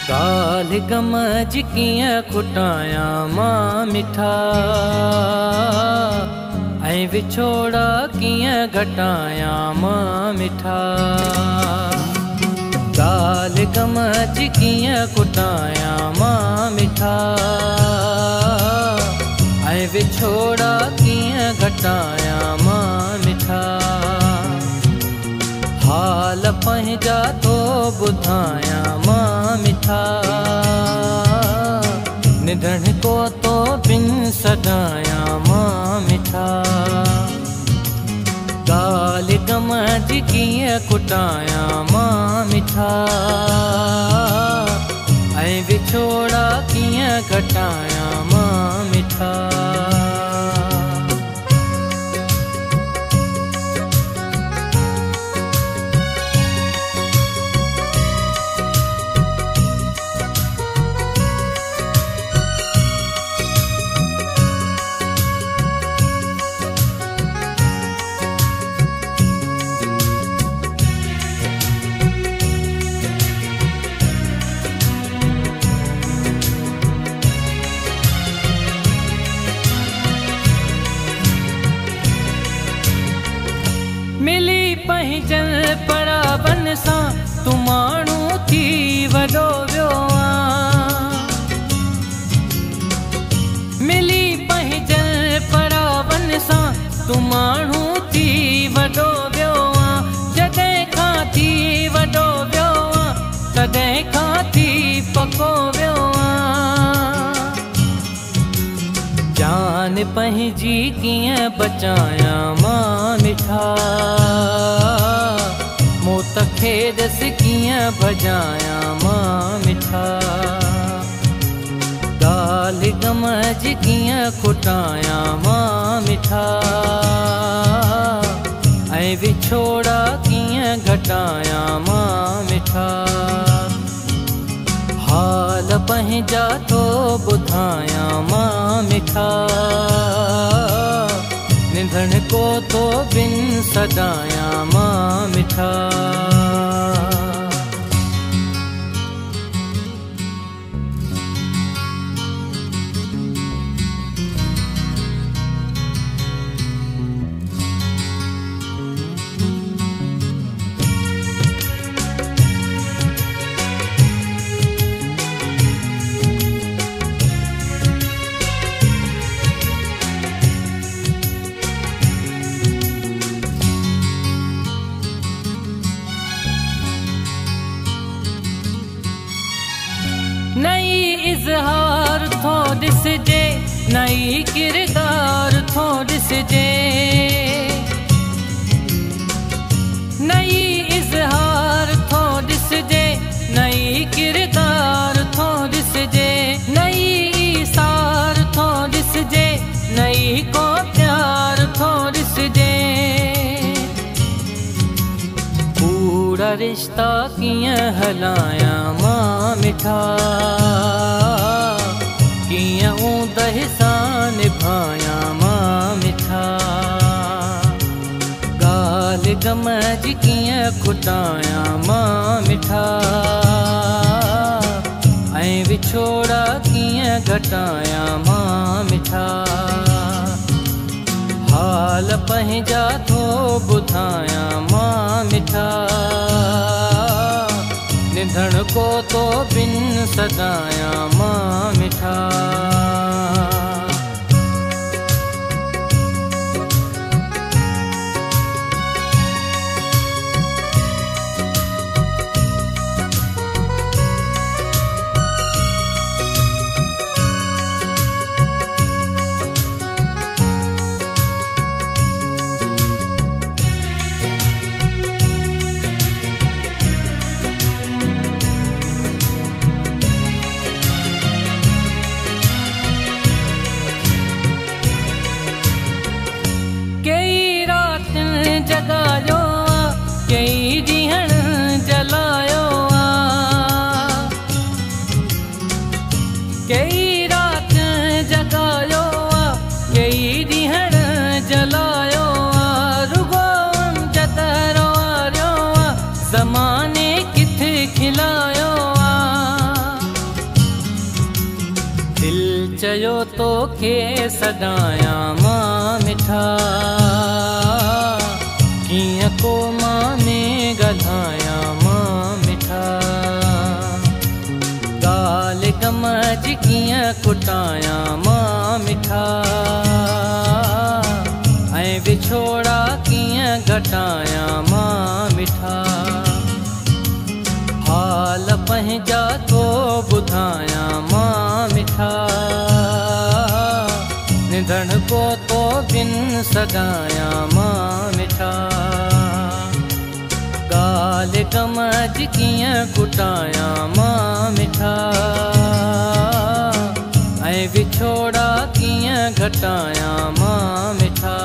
गाल गमज कीअं खुटायां मां मिठा, ऐं विछोड़ा कीअं घटायां मां मिठा। गाल गमज कीअं खुटायां मां मिठा, ऐं विछोड़ा कीअं घटायां मां मिठा। हाल पंहिंजा तो ॿुधायां मां मिठा, निधन को तो बिन सदायां मां मिठा। गाल गमज कीअं खुटायां मां मिठा, ऐं विछोड़ा कीअं घटायां मां मिठा। मिली पंहिंजन परावन सां तूं माण्हू थी वॾो वियो आं। मिली पंहिंजन परावन सां तूं माण्हू थी वॾो वियो आं। जॾहिं खां थी वॾो वियो आं, तॾहिं खां थी पको वियो आं। जान पंहिंजी कीअं बचायां मां मिठा, मौत खे ॾस कीअं भॼायां मां मिठा। गाल गमज कीअं खुटायां मां मिठा, ऐं विछोड़ा कीअं घटायां मां मिठा। हाल पंहिंजा तो ॿुधायां मां मिठा, निधन को तो बिन सदायां मां मिठा। नई इज़हार थो ॾिसजे, नई किरदार थो ॾिसजे। नई इज़हार थो ॾिसजे, नई किरदार थो ॾिसजे। नई ईसार थो ॾिसजे, नई को प्यार थो ॾिसजे। कूड़ा रिश्ता कीअं हलायां मां मिठा, कीअं ऊंदहि सां निभायां मां मिठा। गाल गमज कीअं खुटायां मां मिठा, ऐं विछोड़ा कीअं घटायां मां मिठा। हाल पंहिंजा थो ॿुधायां मां मिठा, निधन को तो बिन सदायां मां मिठा। जगायो कई ॾींहं जलायो कई रात जगायो कई ॾींहं जलायो रुगो जतरो ज़माने किथे खिलायो तोखे सॾायां मां मिठा, कीअं को माने ॻाल्हायां मां मिठा। ॻाल्हि गमज कीअं कुटायां मां मिठा, ऐं विछोड़ा कीअं घटायां मां मिठा। हाल पंहिंजा तो ॿुधायां मां मिठा, निधन को तो बिन सगायां मां मिठा। ॻाल्हि गमज कीअं कुटायां मां मिठा, ऐं विछोड़ा कीअं घटायां मां मिठा।